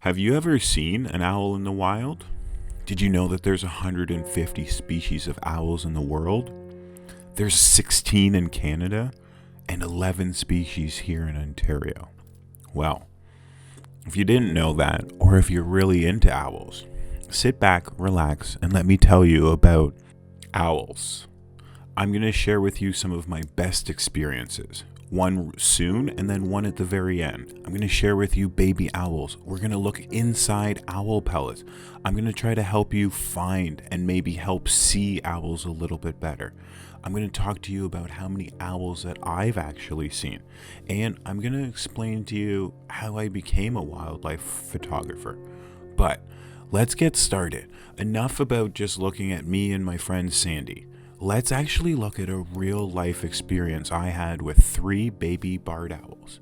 Have you ever seen an owl in the wild? Did you know that there's 150 species of owls in the world? There's 16 in Canada and 11 species here in Ontario. Well, if you didn't know that, or if you're really into owls, sit back, relax, and let me tell you about owls. I'm going to share with you some of my best experiences. One soon and then one at the very end. I'm going to share with you baby owls. We're going to look inside owl pellets. I'm going to try to help you find and maybe help see owls a little bit better. I'm going to talk to you about how many owls that I've actually seen. And I'm going to explain to you how I became a wildlife photographer. But let's get started. Enough about just looking at me and my friend Sandy. Let's actually look at a real life experience I had with 3 baby barred owls.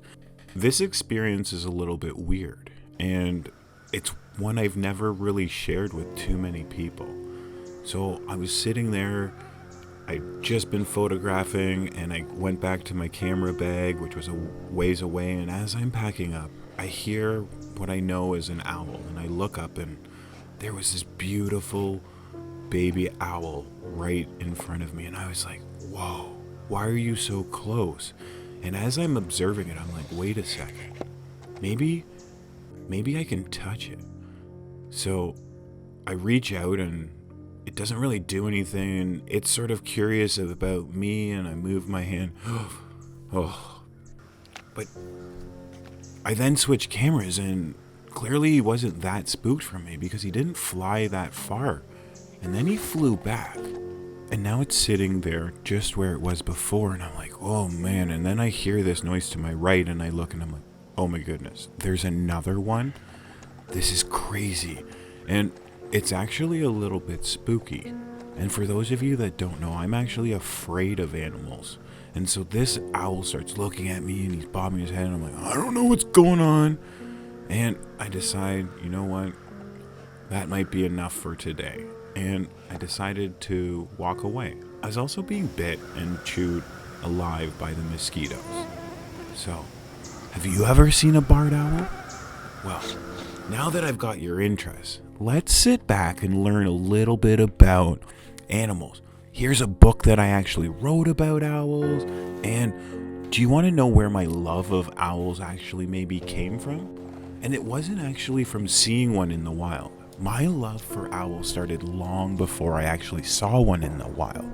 This experience is a little bit weird, and it's one I've never really shared with too many people. So I was sitting there, I'd just been photographing, and I went back to my camera bag, which was a ways away, and as I'm packing up, I hear what I know is an owl, and I look up and there was this beautiful baby owl right in front of me, and I was like, whoa, why are you so close? And as I'm observing it, I'm like, wait a second, maybe I can touch it. So I reach out and it doesn't really do anything, and it's sort of curious about me, and I move my hand. But I then switch cameras, and clearly he wasn't that spooked from me because he didn't fly that far. And then he flew back, and now it's sitting there just where it was before, and I'm like, oh man. And then I hear this noise to my right, and I look, and I'm like, oh my goodness, there's another one? This is crazy. And it's actually a little bit spooky. And for those of you that don't know, I'm actually afraid of animals. And so this owl starts looking at me, and he's bobbing his head, and I'm like, I don't know what's going on. And I decide, you know what, that might be enough for today. And I decided to walk away. I was also being bit and chewed alive by the mosquitoes. So, have you ever seen a barred owl? Well, now that I've got your interest, let's sit back and learn a little bit about animals. Here's a book that I actually wrote about owls. And do you want to know where my love of owls actually maybe came from? And it wasn't actually from seeing one in the wild. My love for owls started long before I actually saw one in the wild.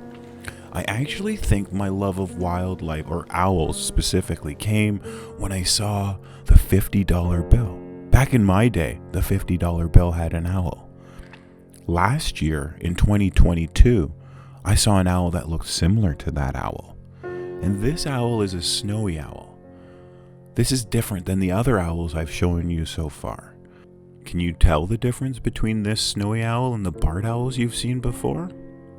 I actually think my love of wildlife, or owls specifically, came when I saw the $50 bill. Back in my day, the $50 bill had an owl. Last year, in 2022, I saw an owl that looked similar to that owl. And this owl is a snowy owl. This is different than the other owls I've shown you so far. Can you tell the difference between this snowy owl and the barred owls you've seen before?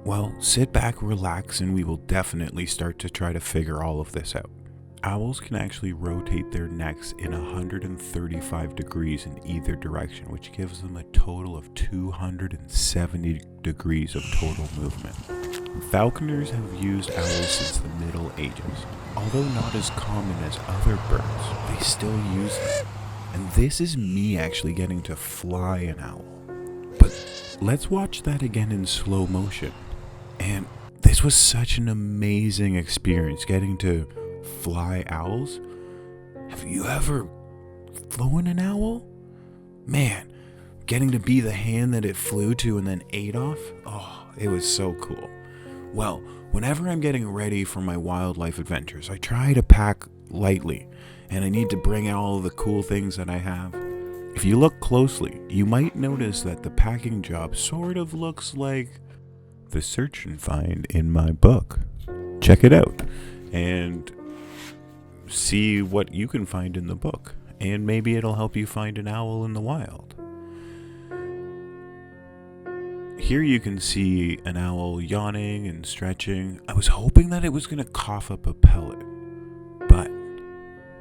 Well, sit back, relax, and we will definitely start to try to figure all of this out. Owls can actually rotate their necks in 135 degrees in either direction, which gives them a total of 270 degrees of total movement. Falconers have used owls since the Middle Ages. Although not as common as other birds, they still use them. And this is me actually getting to fly an owl. But let's watch that again in slow motion. And this was such an amazing experience, getting to fly owls. Have you ever flown an owl? Man, getting to be the hand that it flew to and then ate off? Oh, it was so cool. Well, whenever I'm getting ready for my wildlife adventures, I try to pack lightly. And I need to bring out all of the cool things that I have. If you look closely, you might notice that the packing job sort of looks like the search and find in my book. Check it out and see what you can find in the book. And maybe it'll help you find an owl in the wild. Here you can see an owl yawning and stretching. I was hoping that it was going to cough up a pellet. But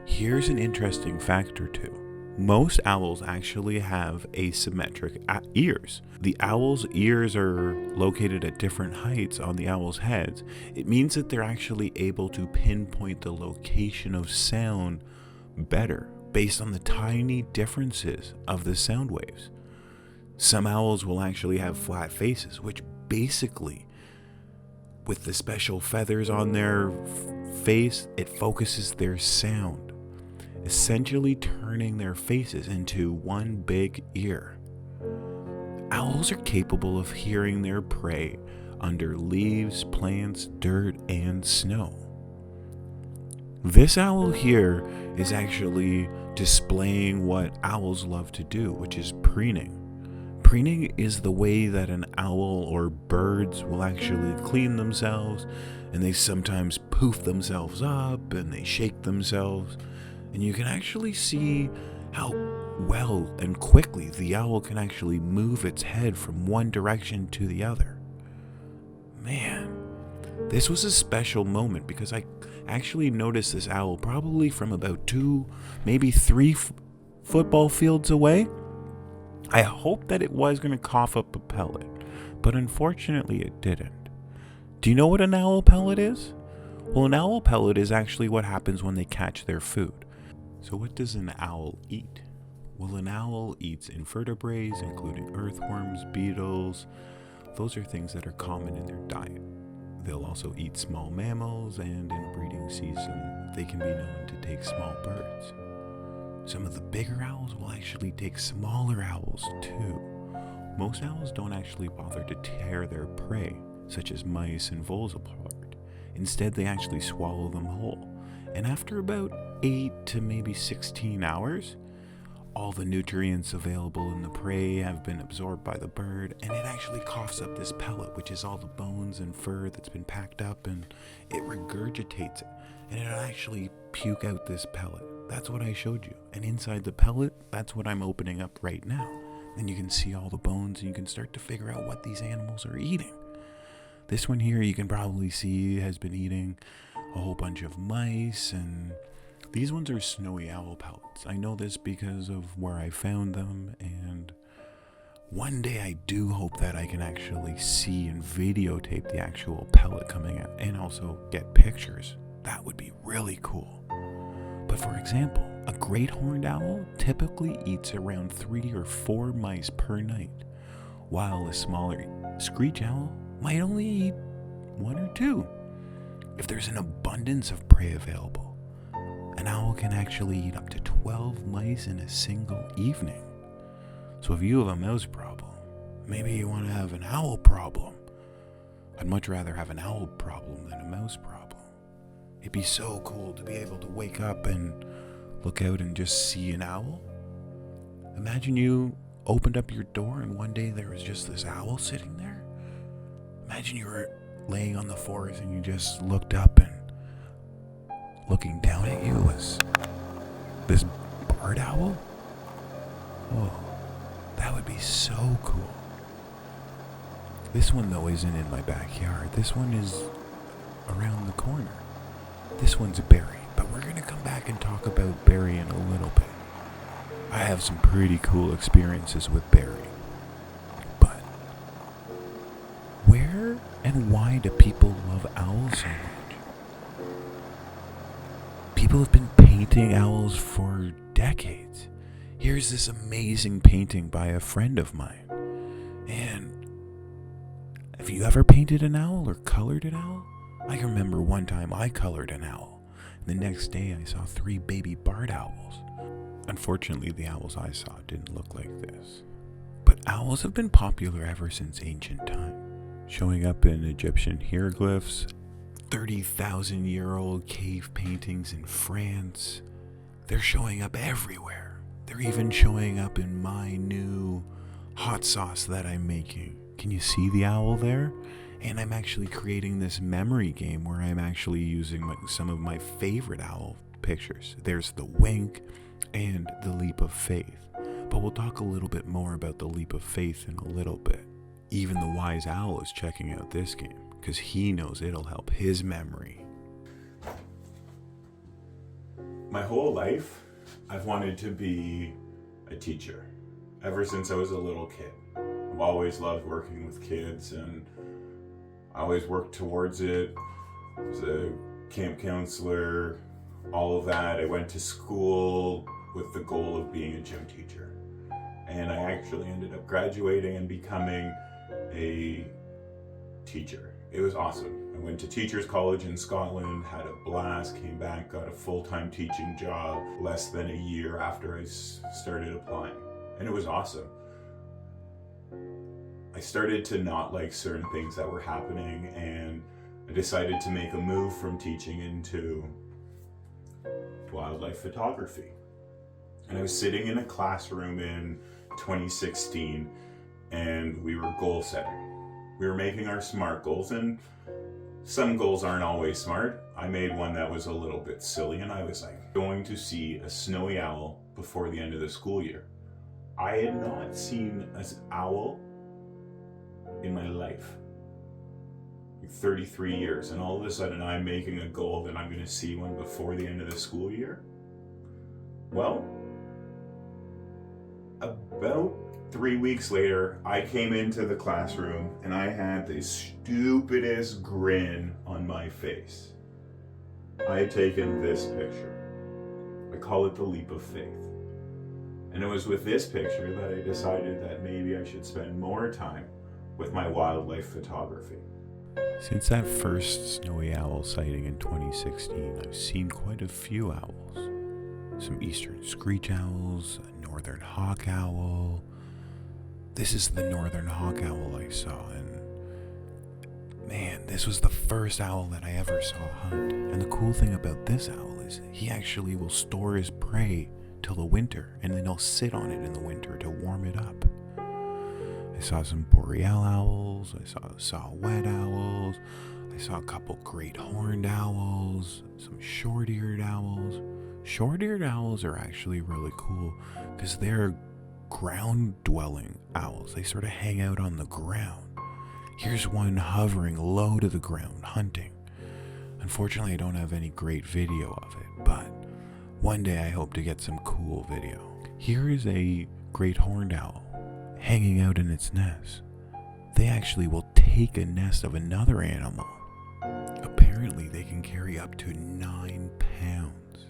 here's an interesting factor too. Most owls actually have asymmetric ears. The owl's ears are located at different heights on the owl's heads. It means that they're actually able to pinpoint the location of sound better based on the tiny differences of the sound waves. Some owls will actually have flat faces, which basically, with the special feathers on their face, it focuses their sound, essentially turning their faces into one big ear. Owls are capable of hearing their prey under leaves, plants, dirt, and snow. This owl here is actually displaying what owls love to do, which is preening. Preening is the way that an owl or birds will actually clean themselves, and they sometimes poof themselves up and they shake themselves, and you can actually see how well and quickly the owl can actually move its head from one direction to the other. Man, this was a special moment because I actually noticed this owl probably from about 2, maybe 3 football fields away. I hoped that it was going to cough up a pellet, but unfortunately it didn't. Do you know what an owl pellet is? Well, an owl pellet is actually what happens when they catch their food. So what does an owl eat? Well, an owl eats invertebrates, including earthworms, beetles. Those are things that are common in their diet. They'll also eat small mammals, and in breeding season, they can be known to take small birds. Some of the bigger owls will actually take smaller owls too. Most owls don't actually bother to tear their prey, such as mice and voles, apart. Instead, they actually swallow them whole. And after about 8 to maybe 16 hours, all the nutrients available in the prey have been absorbed by the bird, and it actually coughs up this pellet, which is all the bones and fur that's been packed up, and it regurgitates it, and it'll actually puke out this pellet. That's what I showed you. And inside the pellet, that's what I'm opening up right now. And you can see all the bones, and you can start to figure out what these animals are eating. This one here, you can probably see, has been eating a whole bunch of mice, and these ones are snowy owl pellets. I know this because of where I found them, and one day I do hope that I can actually see and videotape the actual pellet coming out, and also get pictures. That would be really cool. But for example, a great horned owl typically eats around 3 or 4 mice per night, while a smaller screech owl might only eat 1 or 2. If there's an abundance of prey available, an owl can actually eat up to 12 mice in a single evening. So if you have a mouse problem, maybe you want to have an owl problem. I'd much rather have an owl problem than a mouse problem. It'd be so cool to be able to wake up and look out and just see an owl. Imagine you opened up your door and one day there was just this owl sitting there. Imagine you were laying on the forest and you just looked up, and looking down at you was this barred owl. Oh, that would be so cool. This one though isn't in my backyard. This one is around the corner. This one's Barry, but we're going to come back and talk about Barry in a little bit. I have some pretty cool experiences with Barry. But where and why do people love owls so much? People have been painting owls for decades. Here's this amazing painting by a friend of mine. And have you ever painted an owl or colored an owl? I can remember one time I colored an owl. The next day I saw 3 baby barred owls. Unfortunately, the owls I saw didn't look like this. But owls have been popular ever since ancient times, showing up in Egyptian hieroglyphs, 30,000-year-old cave paintings in France. They're showing up everywhere. They're even showing up in my new hot sauce that I'm making. Can you see the owl there? And I'm actually creating this memory game where I'm actually using some of my favorite owl pictures. There's the wink and the leap of faith. But we'll talk a little bit more about the leap of faith in a little bit. Even the wise owl is checking out this game because he knows it'll help his memory. My whole life, I've wanted to be a teacher. Ever since I was a little kid. I've always loved working with kids, and I always worked towards it. I was a camp counselor, all of that. I went to school with the goal of being a gym teacher. And I actually ended up graduating and becoming a teacher. It was awesome. I went to teachers college in Scotland, had a blast, came back, got a full-time teaching job less than a year after I started applying. And it was awesome. I started to not like certain things that were happening, and I decided to make a move from teaching into wildlife photography. And I was sitting in a classroom in 2016, and we were goal setting. We were making our SMART goals, and some goals aren't always smart. I made one that was a little bit silly, and I was like, going to see a snowy owl before the end of the school year. I had not seen an owl in my life. 33 years, and all of a sudden I'm making a goal that I'm going to see one before the end of the school year. Well, about 3 weeks later, I came into the classroom and I had the stupidest grin on my face. I had taken this picture. I call it the leap of faith. And it was with this picture that I decided that maybe I should spend more time with my wildlife photography. Since that first snowy owl sighting in 2016, I've seen quite a few owls. Some eastern screech owls, a northern hawk owl. This is the northern hawk owl I saw, and man, this was the first owl that I ever saw hunt. And the cool thing about this owl is he actually will store his prey till the winter, and then he'll sit on it in the winter to warm it up. I saw some boreal owls, I saw saw-whet owls, I saw a couple great horned owls, some short-eared owls. Short-eared owls are actually really cool because they're ground-dwelling owls. They sort of hang out on the ground. Here's one hovering low to the ground, hunting. Unfortunately, I don't have any great video of it, but one day I hope to get some cool video. Here is a great horned owl hanging out in its nest. They actually will take a nest of another animal. Apparently they can carry up to 9 pounds.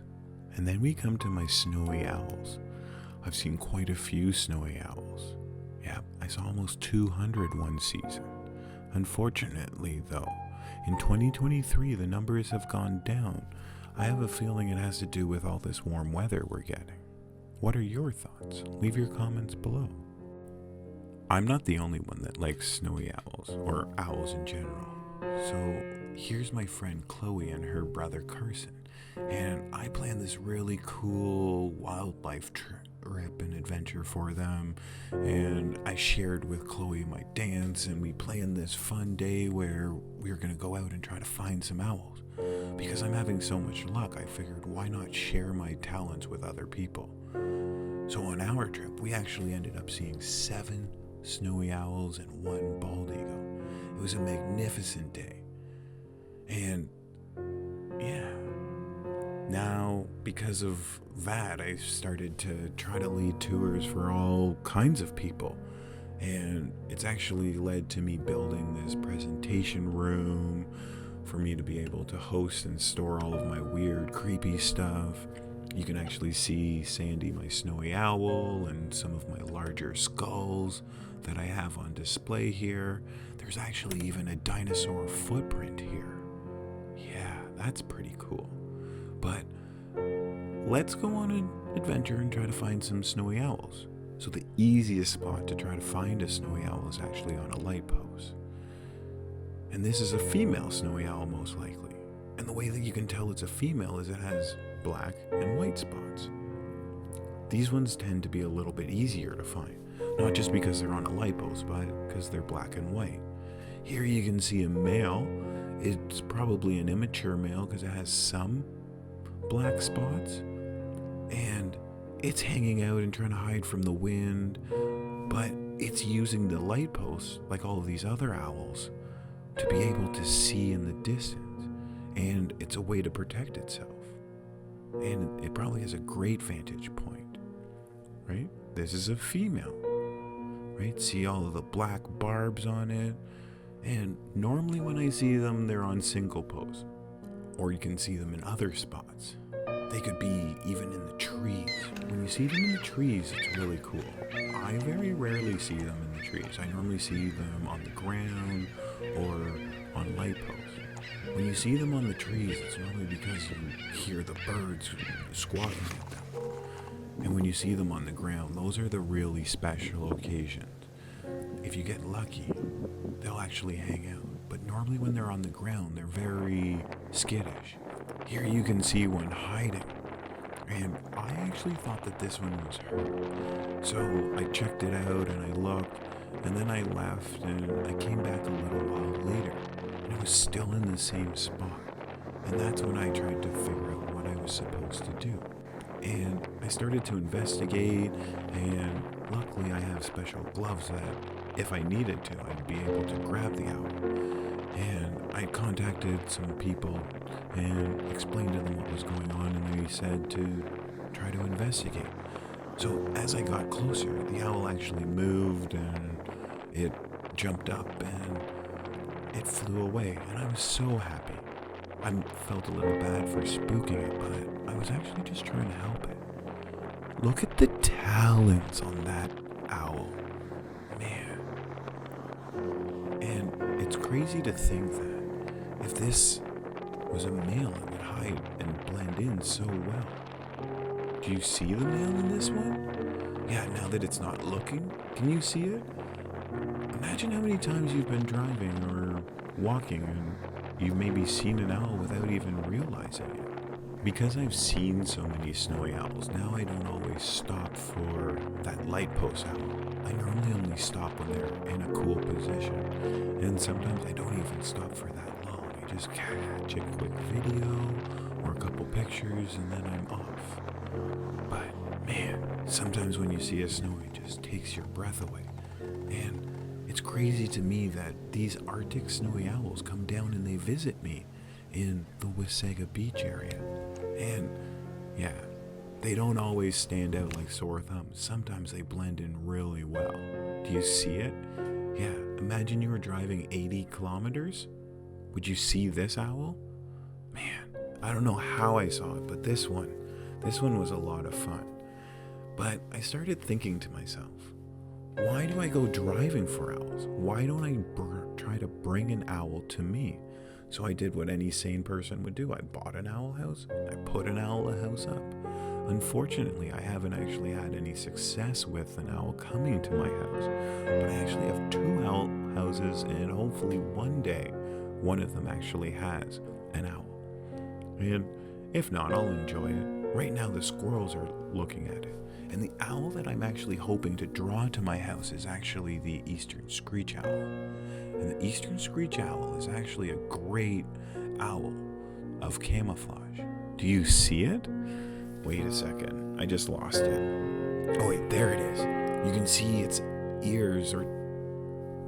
And then we come to my snowy owls. I've seen quite a few snowy owls. Yeah, I saw almost 200 one season. Unfortunately though, in 2023 the numbers have gone down. I have a feeling it has to do with all this warm weather we're getting. What are your thoughts? Leave your comments below. I'm not the only one that likes snowy owls, or owls in general. So here's my friend Chloe and her brother Carson, and I planned this really cool wildlife trip and adventure for them, and I shared with Chloe my dance, and we planned this fun day where we were going to go out and try to find some owls. Because I'm having so much luck, I figured why not share my talents with other people. So on our trip, we actually ended up seeing 7 snowy owls and 1 bald eagle. It was a magnificent day. And yeah, now because of that, I started to try to lead tours for all kinds of people. And it's actually led to me building this presentation room for me to be able to host and store all of my weird, creepy stuff. You can actually see Sandy, my snowy owl, and some of my larger skulls that I have on display here. There's actually even a dinosaur footprint here. Yeah, that's pretty cool. But let's go on an adventure and try to find some snowy owls. So the easiest spot to try to find a snowy owl is actually on a light post. And this is a female snowy owl most likely. And the way that you can tell it's a female is it has black and white spots. These ones tend to be a little bit easier to find, not just because they're on a light post, but because they're black and white. Here you can see a male. It's probably an immature male because it has some black spots, and it's hanging out and trying to hide from the wind, but it's using the light post, like all of these other owls, to be able to see in the distance, and it's a way to protect itself. And it probably has a great vantage point, right? This is a female, right? See all of the black barbs on it? And normally when I see them, they're on single pose, or you can see them in other spots. They could be even in the trees. When you see them in the trees, it's really cool. I very rarely see them in the trees. I normally see them on the ground or on light posts. When you see them on the trees, it's normally because you hear the birds squawking at them. And when you see them on the ground, those are the really special occasions. If you get lucky, they'll actually hang out. But normally when they're on the ground, they're very skittish. Here you can see one hiding. And I actually thought that this one was her. So I checked it out and I looked, and then I left and I came back a little while later. And it was still in the same spot. And that's when I tried to figure out what I was supposed to do. And I started to investigate, and luckily I have special gloves that if I needed to, I'd be able to grab the owl. And I contacted some people and explained to them what was going on, and they said to try to investigate. So as I got closer, the owl actually moved and it jumped up and it flew away, and I was so happy. I felt a little bad for spooking it, but I was actually just trying to help it. Look at the talons on that owl. Man. And it's crazy to think that if this was a male, it would hide and blend in so well. Do you see the male in this one? Yeah, now that it's not looking, can you see it? Imagine how many times you've been driving or walking and you've maybe seen an owl without even realizing it. Because I've seen so many snowy owls, now I don't always stop for that light post owl. I normally only stop when they're in a cool position. And sometimes I don't even stop for that long. I just catch a quick video or a couple pictures and then I'm off. But man, sometimes when you see a snowy, it just takes your breath away. And it's crazy to me that these Arctic snowy owls come down and they visit me in the Wasaga Beach area. And yeah, they don't always stand out like sore thumbs. Sometimes they blend in really well. Do you see it? Yeah, imagine you were driving 80 kilometers. Would you see this owl? Man, I don't know how I saw it, but this one was a lot of fun. But I started thinking to myself, why do I go driving for owls? Why don't I try to bring an owl to me? So I did what any sane person would do. I bought an owl house. I put an owl house up. Unfortunately, I haven't actually had any success with an owl coming to my house. But I actually have 2 owl houses, and hopefully one day, one of them actually has an owl. And if not, I'll enjoy it. Right now, the squirrels are looking at it. And the owl that I'm actually hoping to draw to my house is actually the eastern screech owl. And the eastern screech owl is actually a great owl of camouflage. Do you see it? Wait a second, I just lost it. Oh wait, there it is. You can see its ears or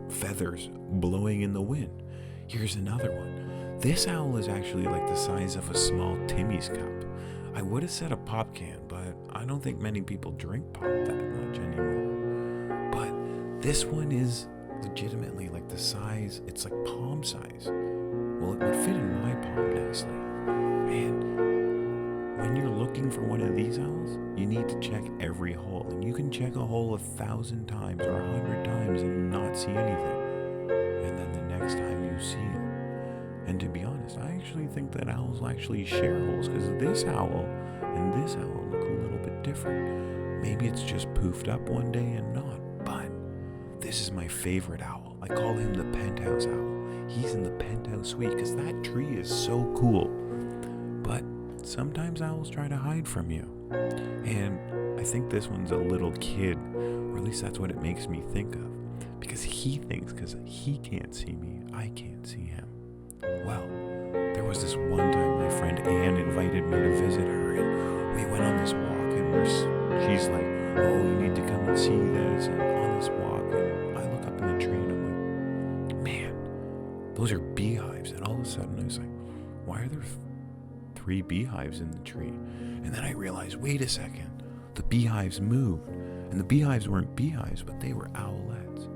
feathers blowing in the wind. Here's another one. This owl is actually like the size of a small Timmy's cup. I would have said a pop can, but I don't think many people drink pop that much anymore. But this one is legitimately like the size, it's like palm size. Well, it would fit in my palm nicely. And when you're looking for one of these owls, you need to check every hole. And you can check a hole 1,000 times or 100 times and not see anything. And then the next time you see it. And to be honest, I actually think that owls actually share holes, because this owl and this owl look a little bit different. Maybe it's just poofed up one day and not, but this is my favorite owl. I call him the penthouse owl. He's in the penthouse suite because that tree is so cool. But sometimes owls try to hide from you. And I think this one's a little kid, or at least that's what it makes me think of. Because he thinks because he can't see me, I can't see him. Well, there was this one time my friend Anne invited me to visit her, and we went on this walk, and she's like, oh, you need to come and see this, and on this walk, and I look up in the tree, and I'm like, man, those are beehives. And all of a sudden I was like, why are there 3 beehives in the tree? And then I realized, wait a second, the beehives moved, and the beehives weren't beehives, but they were owlets.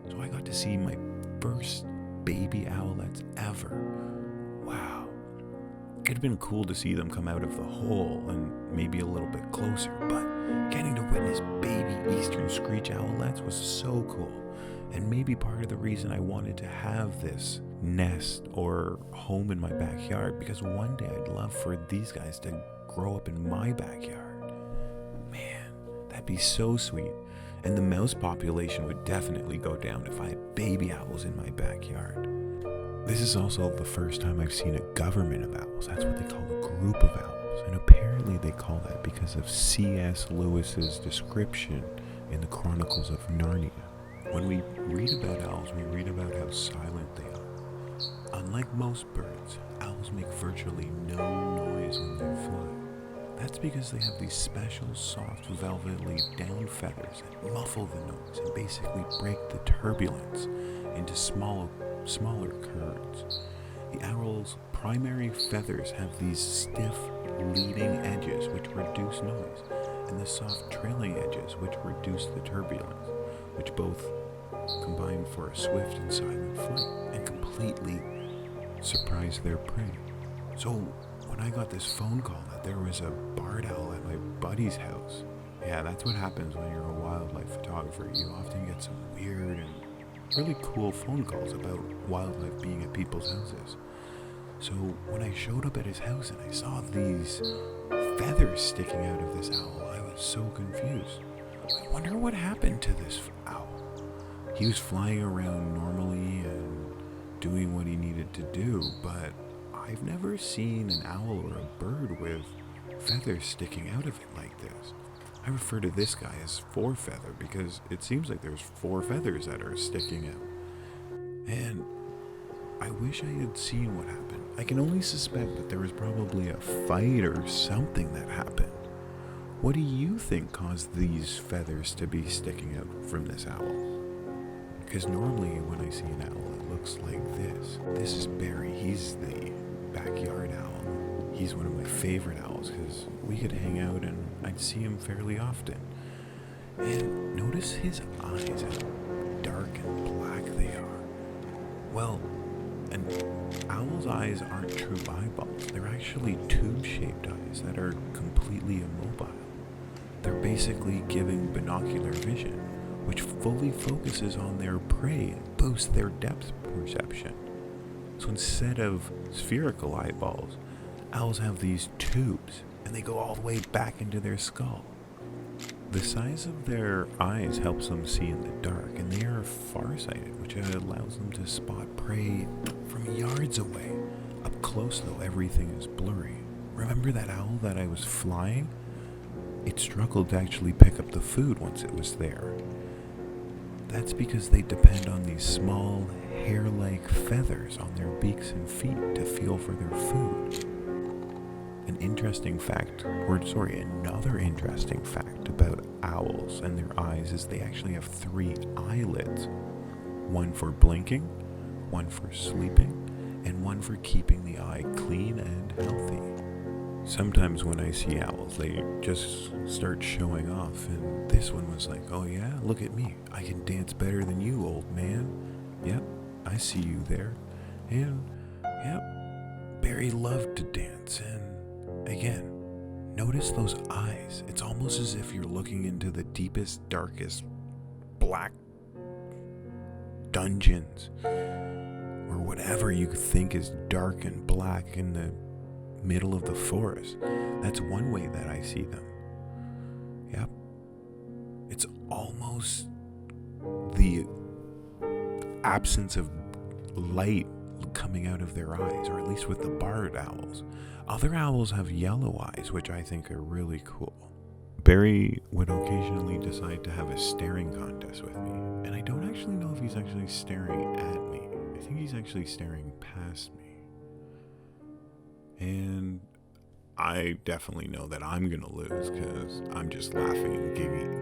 So I got to see my first baby owlets ever. Wow. It'd been cool to see them come out of the hole and maybe a little bit closer, but getting to witness baby eastern screech owlets was so cool, and maybe part of the reason I wanted to have this nest or home in my backyard, because one day I'd love for these guys to grow up in my backyard. Man, that'd be so sweet. And the mouse population would definitely go down if I had baby owls in my backyard. This is also the first time I've seen a government of owls. That's what they call a group of owls. And apparently they call that because of C.S. Lewis's description in the Chronicles of Narnia. When we read about owls, we read about how silent they are. Unlike most birds, owls make virtually no noise when they fly. That's because they have these special soft velvetly down feathers that muffle the noise and basically break the turbulence into smaller currents. The owl's primary feathers have these stiff leading edges which reduce noise, and the soft trailing edges which reduce the turbulence, which both combine for a swift and silent flight and completely surprise their prey. So when I got this phone call that there was a barred owl at my buddy's house, yeah, that's what happens when you're a wildlife photographer. You often get some weird and really cool phone calls about wildlife being at people's houses. So when I showed up at his house and I saw these feathers sticking out of this owl, I was so confused. I wonder what happened to this owl. He was flying around normally and doing what he needed to do, but I've never seen an owl or a bird with feathers sticking out of it like this. I refer to this guy as four feather because it seems like there's four feathers that are sticking out. And I wish I had seen what happened. I can only suspect that there was probably a fight or something that happened. What do you think caused these feathers to be sticking out from this owl? Because normally when I see an owl, it looks like this. This is Barry. He's the backyard owl. He's one of my favorite owls because we could hang out and I'd see him fairly often. And notice his eyes, how dark and black they are. Well, an owl's eyes aren't true eyeballs. They're actually tube-shaped eyes that are completely immobile. They're basically giving binocular vision, which fully focuses on their prey and boosts their depth perception. So instead of spherical eyeballs, owls have these tubes, and they go all the way back into their skull. The size of their eyes helps them see in the dark, and they are farsighted, which allows them to spot prey from yards away. Up close, though, everything is blurry. Remember that owl that I was flying? It struggled to actually pick up the food once it was there. That's because they depend on these small, hair-like feathers on their beaks and feet to feel for their food. Another interesting fact about owls and their eyes is they actually have 3 eyelids. One for blinking, one for sleeping, and one for keeping the eye clean and healthy. Sometimes when I see owls, they just start showing off, and this one was like, oh yeah, look at me. I can dance better than you, old man. Yep, I see you there. And, yep, Barry loved to dance, and again, notice those eyes. It's almost as if you're looking into the deepest, darkest, black dungeons, or whatever you think is dark and black in the middle of the forest. That's one way that I see them. Yep. It's almost the absence of light coming out of their eyes, or at least with the barred owls. Other owls have yellow eyes, which I think are really cool. Barry would occasionally decide to have a staring contest with me, and I don't actually know if he's actually staring at me. I think he's actually staring past me. And I definitely know that I'm gonna lose because I'm just laughing and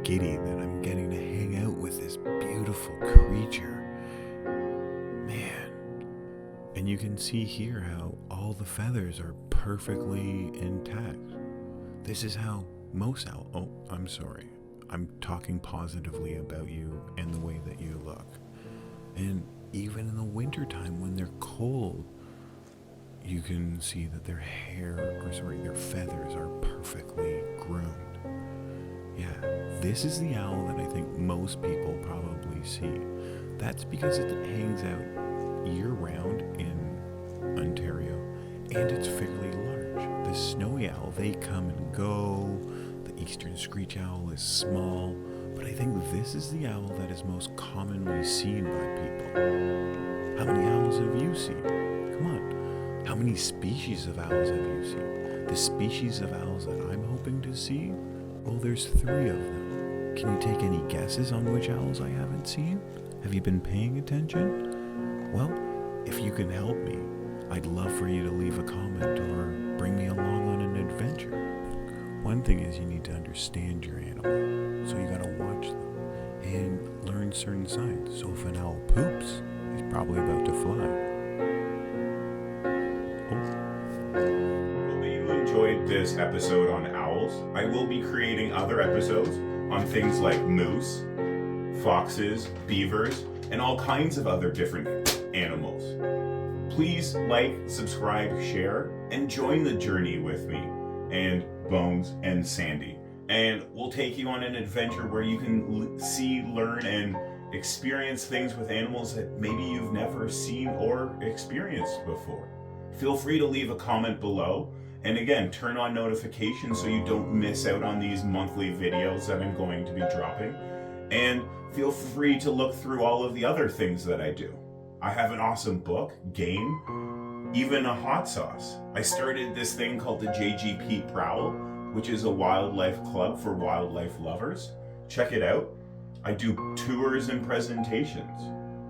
giddy that I'm getting to hang out with this beautiful creature. Man. And you can see here how all the feathers are perfectly intact. This is how most owls... Oh, I'm sorry. I'm talking positively about you and the way that you look. And even in the wintertime when they're cold, you can see that their their feathers are perfectly groomed. Yeah, this is the owl that I think most people probably see. That's because it hangs out year-round in Ontario, and it's fairly large. The snowy owl, they come and go. The eastern screech owl is small, but I think this is the owl that is most commonly seen by people. How many owls have you seen? Come on. How many species of owls have you seen? The species of owls that I'm hoping to see? Well, there's 3 of them. Can you take any guesses on which owls I haven't seen? Have you been paying attention? Well, if you can help me, I'd love for you to leave a comment or bring me along on an adventure. One thing is you need to understand your animal, so you gotta watch them and learn certain signs. So if an owl poops, he's probably about to fly. Hope that you enjoyed this episode on owls. I will be creating other episodes on things like moose, foxes, beavers, and all kinds of other different animals. Please like, subscribe, share, and join the journey with me and Bones and Sandy. And we'll take you on an adventure where you can see, learn, and experience things with animals that maybe you've never seen or experienced before. Feel free to leave a comment below. And again, turn on notifications so you don't miss out on these monthly videos that I'm going to be dropping. And feel free to look through all of the other things that I do. I have an awesome book, game, even a hot sauce. I started this thing called the JGP Prowl, which is a wildlife club for wildlife lovers. Check it out. I do tours and presentations.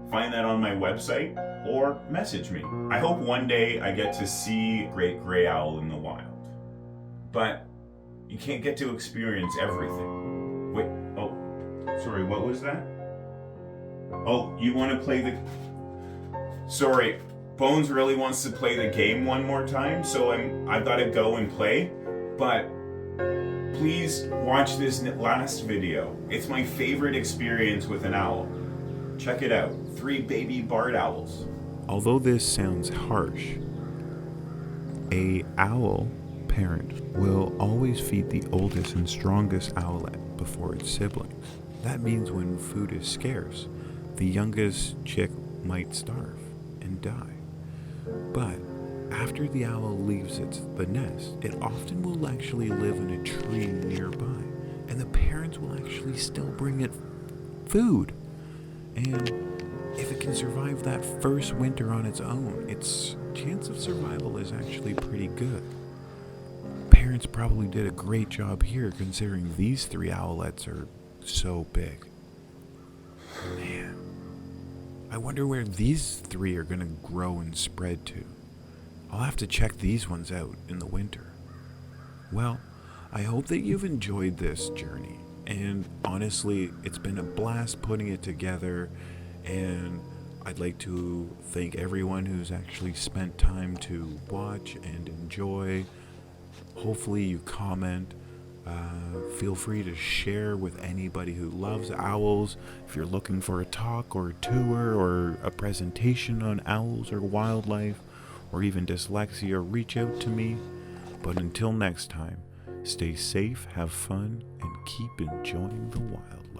Find that on my website or message me. I hope one day I get to see great gray owl in the wild. But you can't get to experience everything. Wait, oh, sorry, what was that? Oh, you want to play the... Sorry, Bones really wants to play the game one more time, so I've got to go and play. But please watch this last video. It's my favorite experience with an owl. Check it out. 3 baby barred owls. Although this sounds harsh, a owl parent will always feed the oldest and strongest owlet before its siblings. That means when food is scarce, the youngest chick might starve and die. But after the owl leaves the nest, it often will actually live in a tree nearby, and the parents will actually still bring it food. And if it can survive that first winter on its own, its chance of survival is actually pretty good. Parents probably did a great job here considering these 3 owlets are so big. Man, I wonder where these 3 are going to grow and spread to. I'll have to check these ones out in the winter. Well, I hope that you've enjoyed this journey. And honestly, it's been a blast putting it together. And I'd like to thank everyone who's actually spent time to watch and enjoy. Hopefully you comment. Feel free to share with anybody who loves owls. If you're looking for a talk or a tour or a presentation on owls or wildlife or even dyslexia, reach out to me. But until next time, stay safe, have fun, and keep enjoying the wild.